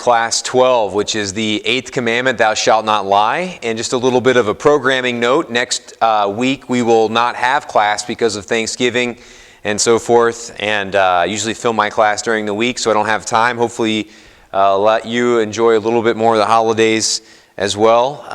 class 12, which is the 8th commandment, thou shalt not lie. And just a little bit of a programming note, next week we will not have class because of Thanksgiving and so forth. And I usually film my class during the week, so I don't have time. Hopefully let you enjoy a little bit more of the holidays as well.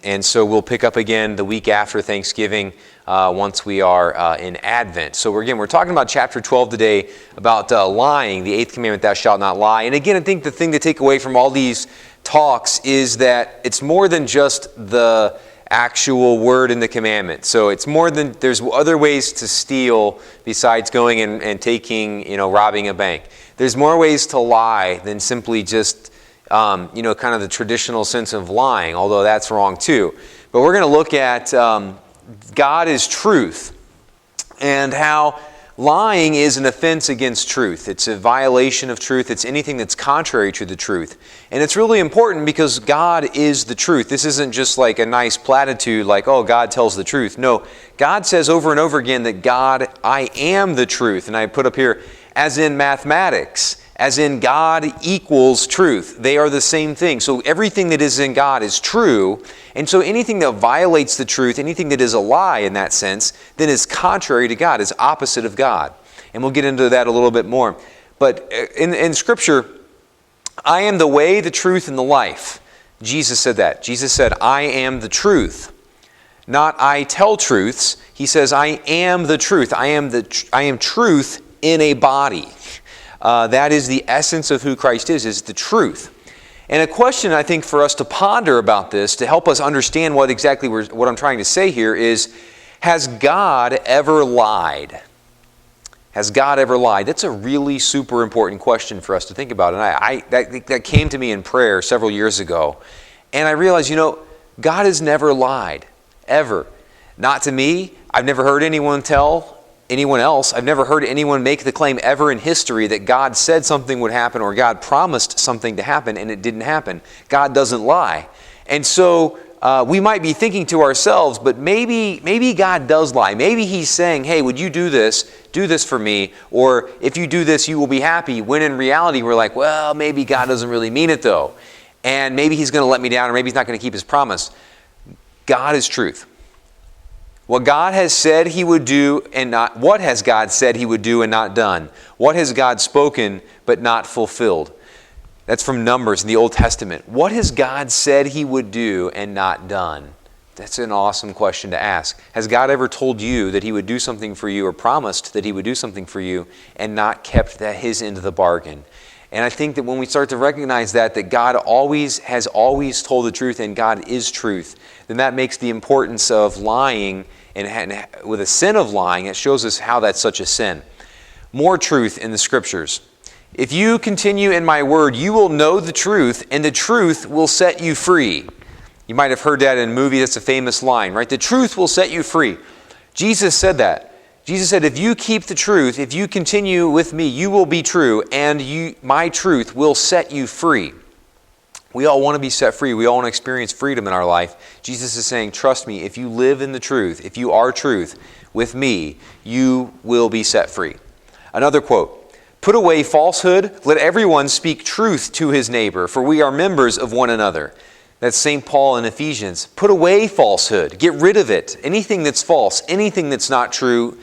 And so we'll pick up again the week after Thanksgiving once we are in Advent. So we're talking about chapter 12 today, about lying, the 8th commandment, thou shalt not lie. And again, I think the thing to take away from all these talks is that it's more than just the actual word in the commandment. So it's more than, there's other ways to steal besides going and taking, robbing a bank. There's more ways to lie than simply just, kind of the traditional sense of lying, although that's wrong too. But we're going to look at God is truth and how lying is an offense against truth. It's a violation of truth. It's anything that's contrary to the truth. And it's really important because God is the truth. This isn't just like a nice platitude like, oh, God tells the truth. No, God says over and over again that God, I am the truth. And I put up here, as in mathematics, as in God equals truth. They are the same thing. So everything that is in God is true. And so anything that violates the truth, anything that is a lie in that sense, then is contrary to God, is opposite of God. And we'll get into that a little bit more. But in Scripture, I am the way, the truth, and the life. Jesus said that. Jesus said, I am the truth. Not I tell truths. He says, I am the truth. I am truth in a body. That is the essence of who Christ is the truth. And a question I think for us to ponder about this, to help us understand what I'm trying to say here is, has God ever lied? Has God ever lied? That's a really super important question for us to think about. And that came to me in prayer several years ago. And I realized, God has never lied, ever. Not to me. I've never heard anyone tell anyone else. I've never heard anyone make the claim ever in history that God said something would happen or God promised something to happen and it didn't happen. God doesn't lie. And so we might be thinking to ourselves, but maybe God does lie. Maybe He's saying, hey, would you do this for me? Or if you do this, you will be happy. When in reality, we're like, well, maybe God doesn't really mean it though. And maybe He's going to let me down, or maybe He's not going to keep His promise. God is truth. What God has said He would do and not, what has God said He would do and not done? What has God spoken but not fulfilled? That's from Numbers in the Old Testament. What has God said He would do and not done? That's an awesome question to ask. Has God ever told you that He would do something for you or promised that He would do something for you and not kept His end of the bargain? And I think that when we start to recognize that God has always told the truth and God is truth, then that makes the importance of lying and with a sin of lying, it shows us how that's such a sin. More truth in the Scriptures. If you continue in my word, you will know the truth, and the truth will set you free. You might have heard that in a movie. That's a famous line, right? The truth will set you free. Jesus said that. Jesus said, if you keep the truth, if you continue with me, you will be true, and my truth will set you free. We all want to be set free. We all want to experience freedom in our life. Jesus is saying, trust me, if you live in the truth, if you are truth with me, you will be set free. Another quote, put away falsehood, let everyone speak truth to his neighbor, for we are members of one another. That's St. Paul in Ephesians. Put away falsehood. Get rid of it. Anything that's false, anything that's not true,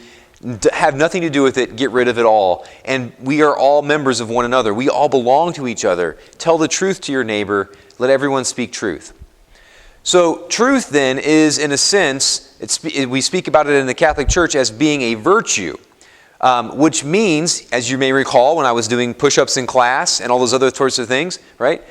have nothing to do with it, get rid of it all. And we are all members of one another. We all belong to each other. Tell the truth to your neighbor. Let everyone speak truth. So truth then is, in a sense, we speak about it in the Catholic Church as being a virtue, which means, as you may recall when I was doing push-ups in class and all those other sorts of things, right?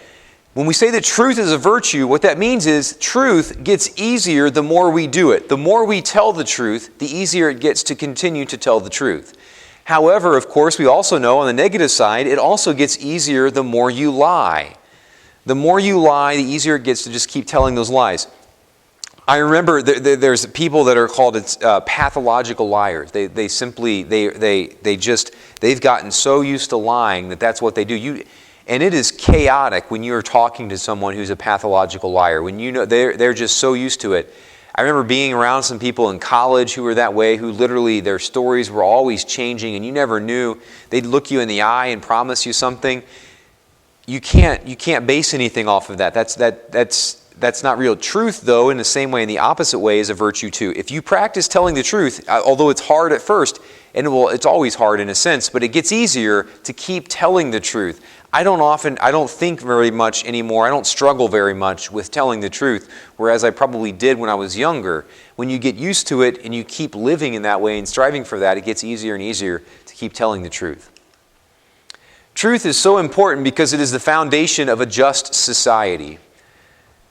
When we say that truth is a virtue, what that means is truth gets easier the more we do it. The more we tell the truth, the easier it gets to continue to tell the truth. However, of course, we also know on the negative side, it also gets easier the more you lie. The more you lie, the easier it gets to just keep telling those lies. I remember there's people that are called pathological liars. They've gotten so used to lying that that's what they do. And it is chaotic when you're talking to someone who's a pathological liar. When you know they're just so used to it. I remember being around some people in college who were that way, who literally their stories were always changing and you never knew. They'd look you in the eye and promise you something. you can't base anything off of that. That's not real. Truth, though, in the same way, in the opposite way, is a virtue too. If you practice telling the truth, although it's hard at first, and it's always hard in a sense, but it gets easier to keep telling the truth. I don't think very much anymore. I don't struggle very much with telling the truth, whereas I probably did when I was younger. When you get used to it and you keep living in that way and striving for that, it gets easier and easier to keep telling the truth. Truth is so important because it is the foundation of a just society.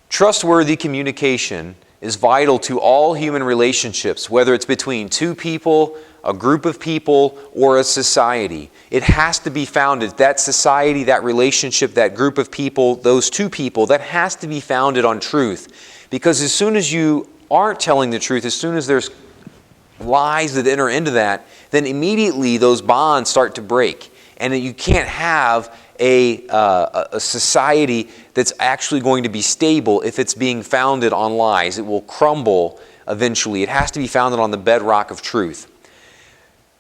Trustworthy communication is vital to all human relationships, whether it's between two people, a group of people, or a society. It has to be founded, that society, that relationship, that group of people, those two people, that has to be founded on truth. Because as soon as you aren't telling the truth, as soon as there's lies that enter into that, then immediately those bonds start to break. And you can't have a society that's actually going to be stable if it's being founded on lies. It will crumble eventually. It has to be founded on the bedrock of truth.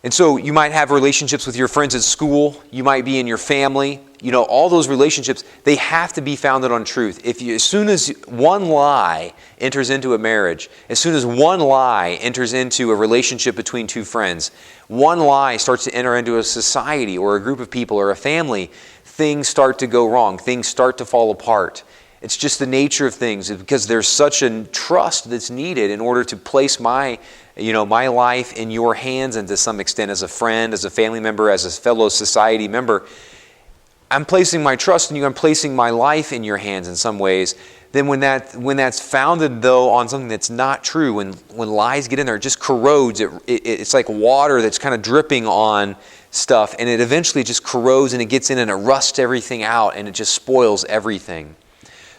And so you might have relationships with your friends at school. You might be in your family. All those relationships, they have to be founded on truth. As soon as one lie enters into a marriage, as soon as one lie enters into a relationship between two friends, one lie starts to enter into a society or a group of people or a family, things start to go wrong. Things start to fall apart. It's just the nature of things because there's such a trust that's needed in order to place my life in your hands, and to some extent as a friend, as a family member, as a fellow society member. I'm placing my trust in you. I'm placing my life in your hands in some ways. Then when that's founded, though, on something that's not true, when lies get in there, it just corrodes. It's like water that's kind of dripping on stuff, and it eventually just corrodes, and it gets in and it rusts everything out, and it just spoils everything.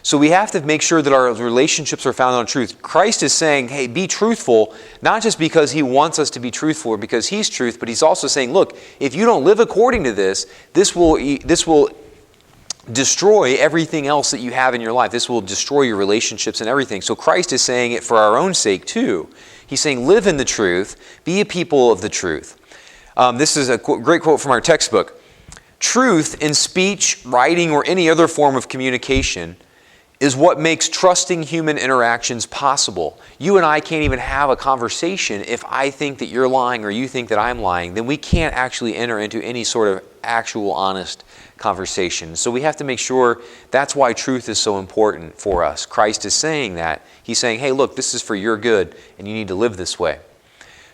So we have to make sure that our relationships are founded on truth. Christ is saying, hey, be truthful, not just because He wants us to be truthful or because He's truth, but He's also saying, look, if you don't live according to this will destroy everything else that you have in your life. This will destroy your relationships and everything. So Christ is saying it for our own sake too. He's saying, live in the truth, be a people of the truth. This is a great quote from our textbook. Truth in speech, writing, or any other form of communication is what makes trusting human interactions possible. You and I can't even have a conversation if I think that you're lying or you think that I'm lying. Then we can't actually enter into any sort of actual honest conversation. So we have to make sure that's why truth is so important for us. Christ is saying that. He's saying, hey, look, this is for your good and you need to live this way.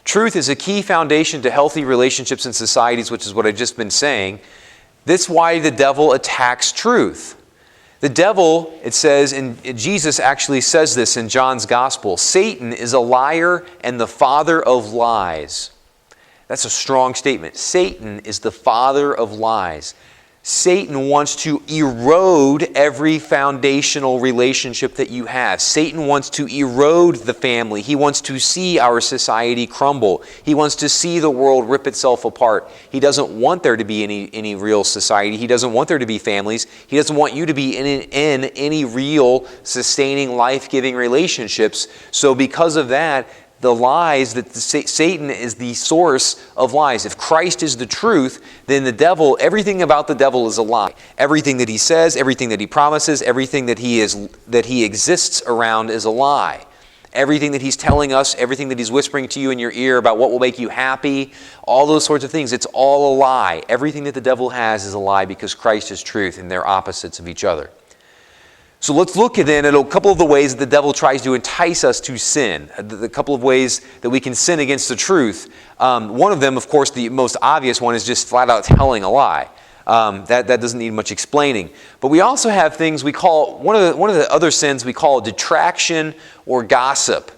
Truth is a key foundation to healthy relationships and societies, which is what I've just been saying. That's why the devil attacks truth. The devil, it says, and Jesus actually says this in John's Gospel, Satan is a liar and the father of lies. That's a strong statement. Satan is the father of lies. Satan wants to erode every foundational relationship that you have. Satan wants to erode the family. He wants to see our society crumble. He wants to see the world rip itself apart. He doesn't want there to be any real society. He doesn't want there to be families. He doesn't want you to be in any real, sustaining, life-giving relationships. So because of that, the lies, that Satan is the source of lies. If Christ is the truth, then the devil, everything about the devil is a lie. Everything that he says, everything that he promises, everything that he exists around is a lie. Everything that he's telling us, everything that he's whispering to you in your ear about what will make you happy, all those sorts of things, it's all a lie. Everything that the devil has is a lie because Christ is truth and they're opposites of each other. So let's look then at a couple of the ways that the devil tries to entice us to sin. The couple of ways that we can sin against the truth. One of them, of course, the most obvious one is just flat out telling a lie. That doesn't need much explaining. But we also have things we call, one of the other sins we call detraction or gossip.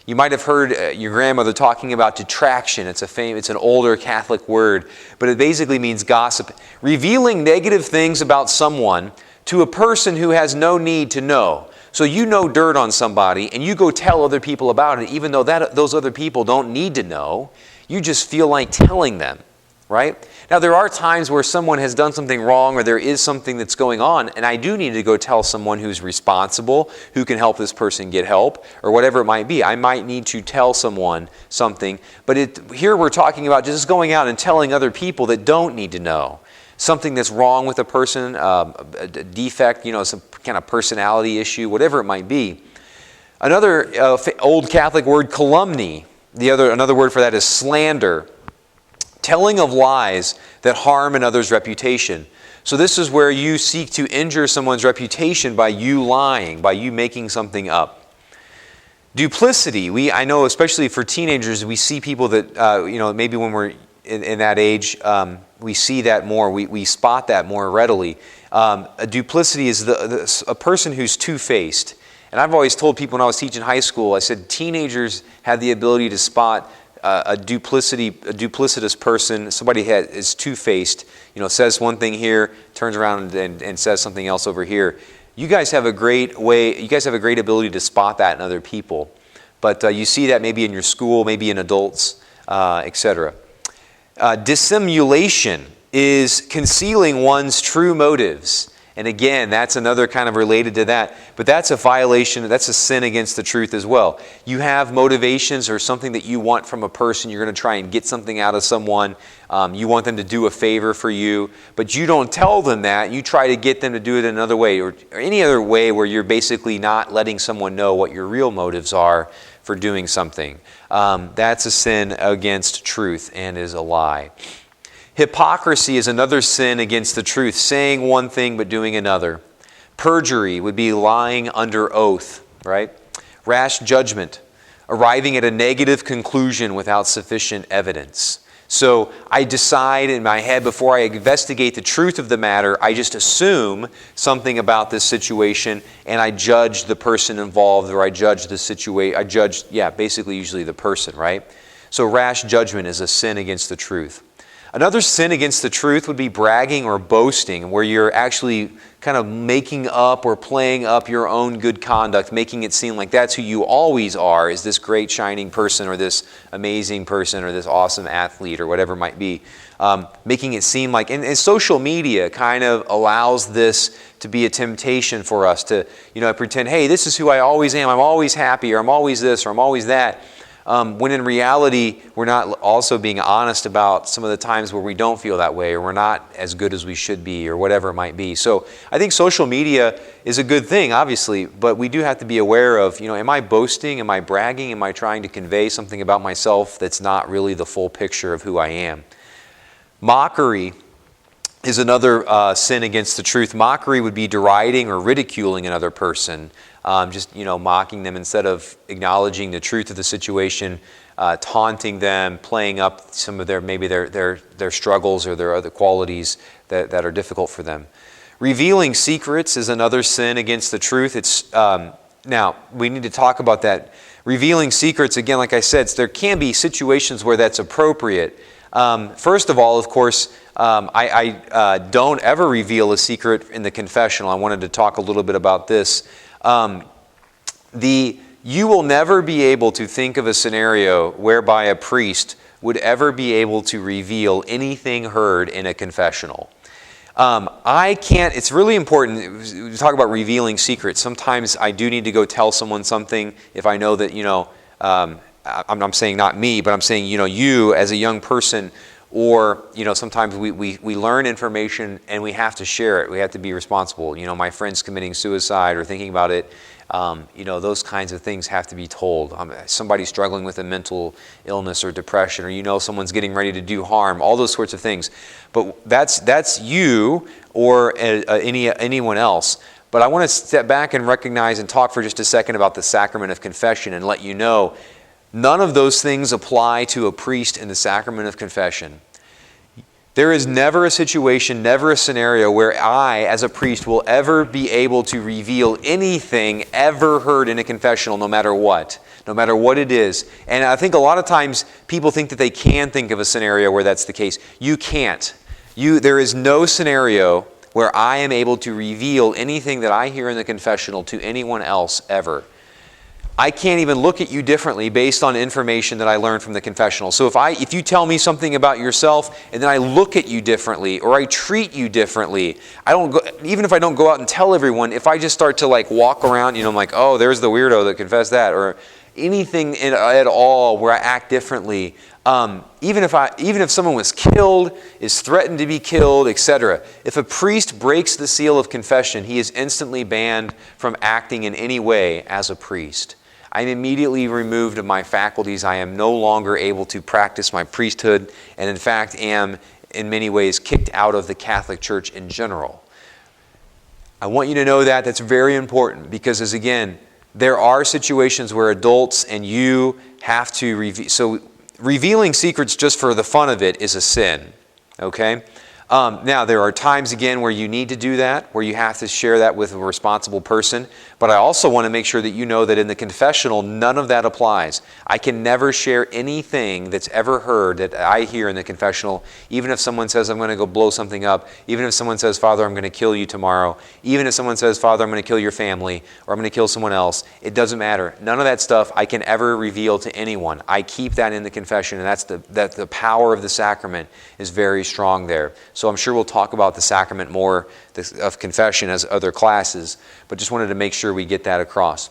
You might have heard your grandmother talking about detraction. It's an older Catholic word, but it basically means gossip. Revealing negative things about someone to a person who has no need to know. So you know dirt on somebody and you go tell other people about it, even though those other people don't need to know. You just feel like telling them, right? Now there are times where someone has done something wrong or there is something that's going on and I do need to go tell someone who's responsible, who can help this person get help, or whatever it might be. I might need to tell someone something, but here we're talking about just going out and telling other people that don't need to know. something that's wrong with a person, a defect, some kind of personality issue, whatever it might be. Another old Catholic word, calumny. Another word for that is slander. Telling of lies that harm another's reputation. So this is where you seek to injure someone's reputation by you lying, by you making something up. Duplicity. I know especially for teenagers, we see people that, maybe when we're in that age, we see that more. We spot that more readily. A duplicity is a person who's two-faced. And I've always told people when I was teaching high school, I said teenagers have the ability to spot a duplicitous person, somebody is two-faced, says one thing here, turns around and says something else over here. You guys have a great ability to spot that in other people. But you see that maybe in your school, maybe in adults, etc. Dissimulation is concealing one's true motives. And again, that's another kind of related to that. But that's a violation, that's a sin against the truth as well. You have motivations or something that you want from a person. You're going to try and get something out of someone. You want them to do a favor for you. But you don't tell them that. You try to get them to do it another way or any other way where you're basically not letting someone know what your real motives are for doing something. That's a sin against truth and is a lie. Hypocrisy is another sin against the truth, saying one thing but doing another. Perjury would be lying under oath, right? Rash judgment, arriving at a negative conclusion without sufficient evidence. So I decide in my head before I investigate the truth of the matter, I just assume something about this situation and I judge the person involved or I judge the situation. Basically usually the person, right? So rash judgment is a sin against the truth. Another sin against the truth would be bragging or boasting, where you're actually kind of making up or playing up your own good conduct, making it seem like that's who you always are, is this great shining person or this amazing person or this awesome athlete or whatever it might be. Making it seem like, and social media kind of allows this to be a temptation for us to, pretend, hey, this is who I always am, I'm always happy, or I'm always this, or I'm always that. When in reality, we're not also being honest about some of the times where we don't feel that way or we're not as good as we should be or whatever it might be. So I think social media is a good thing, obviously, but we do have to be aware of, am I boasting? Am I bragging? Am I trying to convey something about myself that's not really the full picture of who I am? Mockery is another sin against the truth. Mockery would be deriding or ridiculing another person. Mocking them instead of acknowledging the truth of the situation, taunting them, playing up some of their struggles or their other qualities that are difficult for them. Revealing secrets is another sin against the truth. Now, we need to talk about that. Revealing secrets, again, like I said, there can be situations where that's appropriate. First of all, of course, I don't ever reveal a secret in the confessional. I wanted to talk a little bit about this. You will never be able to think of a scenario whereby a priest would ever be able to reveal anything heard in a confessional. It's really important, we talk about revealing secrets. Sometimes I do need to go tell someone something if I know that, I'm saying not me, but I'm saying, you as a young person, or, sometimes we learn information and we have to share it. We have to be responsible. My friend's committing suicide or thinking about it. Those kinds of things have to be told. Somebody's struggling with a mental illness or depression, or someone's getting ready to do harm, all those sorts of things. But that's you or anyone else. But I want to step back and recognize and talk for just a second about the sacrament of confession and let you know none of those things apply to a priest in the sacrament of confession. There is never a situation, never a scenario where I, as a priest, will ever be able to reveal anything ever heard in a confessional, no matter what it is. And I think a lot of times people think that they can think of a scenario where that's the case. You can't. There is no scenario where I am able to reveal anything that I hear in the confessional to anyone else ever. I can't even look at you differently based on information that I learned from the confessional. So if you tell me something about yourself and then I look at you differently or I treat you differently, even if I don't go out and tell everyone, if I just start to walk around, I'm like, oh, there's the weirdo that confessed that, or anything at all where I act differently, even if someone was killed, is threatened to be killed, etc. If a priest breaks the seal of confession, he is instantly banned from acting in any way as a priest. I am immediately removed of my faculties. I am no longer able to practice my priesthood, and in fact am in many ways kicked out of the Catholic Church in general. I want you to know that. That's very important, because as again, there are situations where adults and you have to reveal. So revealing secrets just for the fun of it is a sin, okay? Now, there are times, again, where you need to do that, where you have to share that with a responsible person. But I also want to make sure that you know that in the confessional, none of that applies. I can never share anything that's ever heard that I hear in the confessional, even if someone says, I'm going to go blow something up, even if someone says, Father, I'm going to kill you tomorrow, even if someone says, Father, I'm going to kill your family, or I'm going to kill someone else. It doesn't matter. None of that stuff I can ever reveal to anyone. I keep that in the confession, and that's the power of the sacrament is very strong there. So I'm sure we'll talk about the sacrament more of confession as other classes, but just wanted to make sure we get that across.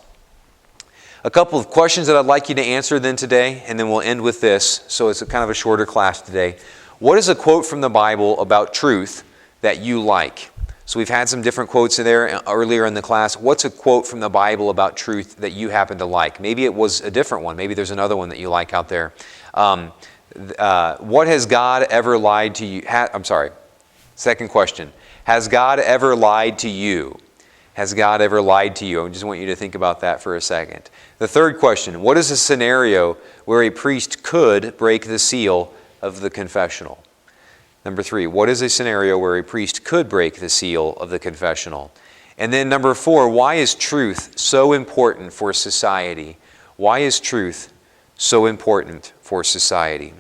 A couple of questions that I'd like you to answer then today, and then we'll end with this. So it's kind of a shorter class today. What is a quote from the Bible about truth that you like? So we've had some different quotes in there earlier in the class. What's a quote from the Bible about truth that you happen to like? Maybe it was a different one. Maybe there's another one that you like out there. What has God ever lied to you? Second question. Has God ever lied to you? Has God ever lied to you? I just want you to think about that for a second. The third question. What is a scenario where a priest could break the seal of the confessional? Number 3. What is a scenario where a priest could break the seal of the confessional? And then number 4. Why is truth so important for society? Why is truth so important for society?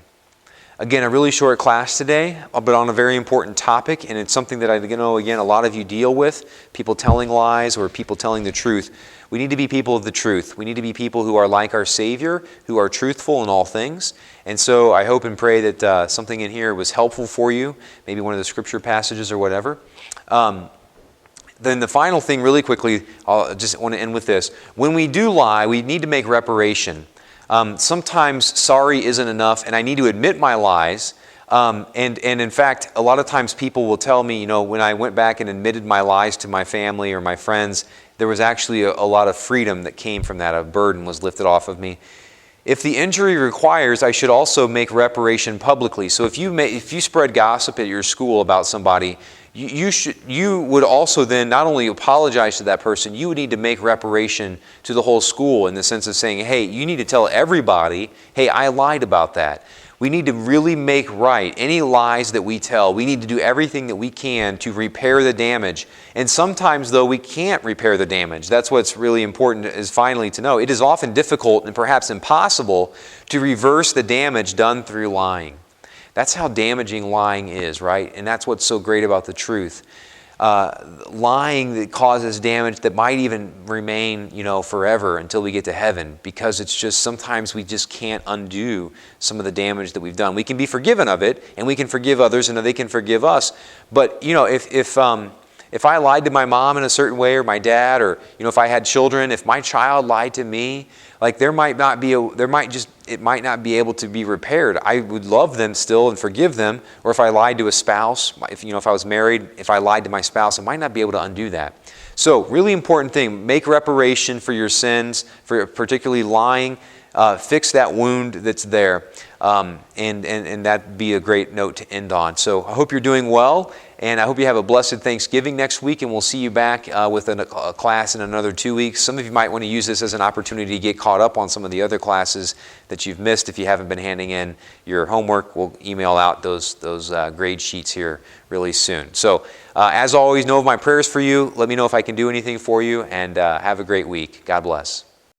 Again, a really short class today, but on a very important topic, and it's something that I know, again, a lot of you deal with, people telling lies or people telling the truth. We need to be people of the truth. We need to be people who are like our Savior, who are truthful in all things. And so I hope and pray that something in here was helpful for you, maybe one of the scripture passages or whatever. Then the final thing, really quickly, I just want to end with this. When we do lie, we need to make reparation. Sometimes sorry isn't enough, and I need to admit my lies. And in fact, a lot of times people will tell me, when I went back and admitted my lies to my family or my friends, there was actually a lot of freedom that came from that. A burden was lifted off of me. If the injury requires, I should also make reparation publicly. So if you spread gossip at your school about somebody, you would also then not only apologize to that person, you would need to make reparation to the whole school in the sense of saying, hey, you need to tell everybody, hey, I lied about that. We need to really make right any lies that we tell. We need to do everything that we can to repair the damage. And sometimes, though, we can't repair the damage. That's what's really important is finally to know. It is often difficult and perhaps impossible to reverse the damage done through lying. That's how damaging lying is, right? And that's what's so great about the truth. Lying that causes damage that might even remain, forever until we get to heaven, because it's just sometimes we just can't undo some of the damage that we've done. We can be forgiven of it, and we can forgive others, and they can forgive us. But if I lied to my mom in a certain way, or my dad, or if I had children, if my child lied to me, it might not be able to be repaired. I would love them still and forgive them. Or if I lied to a spouse, if I was married, if I lied to my spouse, I might not be able to undo that. So, really important thing: make reparation for your sins, for particularly lying. Fix that wound that's there, and that'd be a great note to end on. So I hope you're doing well, and I hope you have a blessed Thanksgiving next week, and we'll see you back with a class in another 2 weeks. Some of you might want to use this as an opportunity to get caught up on some of the other classes that you've missed if you haven't been handing in your homework. We'll email out those grade sheets here really soon. So as always, know of my prayers for you. Let me know if I can do anything for you, and have a great week. God bless.